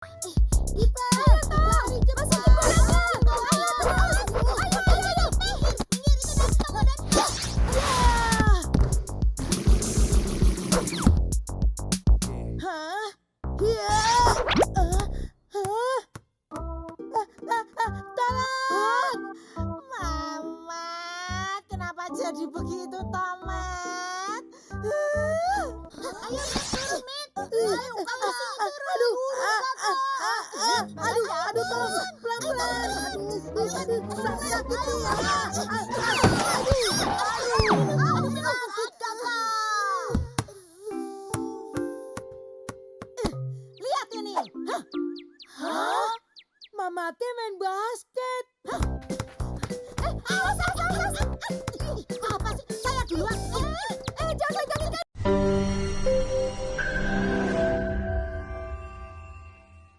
Dipa, lari cepat. Ayo terus. Ayo. Minggir itu dan. Hah? Ya. Tolong! Mama, kenapa jadi begitu, Tomat? Ayo, turun, Met. Ayo, kamu sini turun. Aduh, tolong, pelan-pelan. Aduh, sakit ya. Sakit, Kakak. Lihat ini. Hah? Mama teh main basket.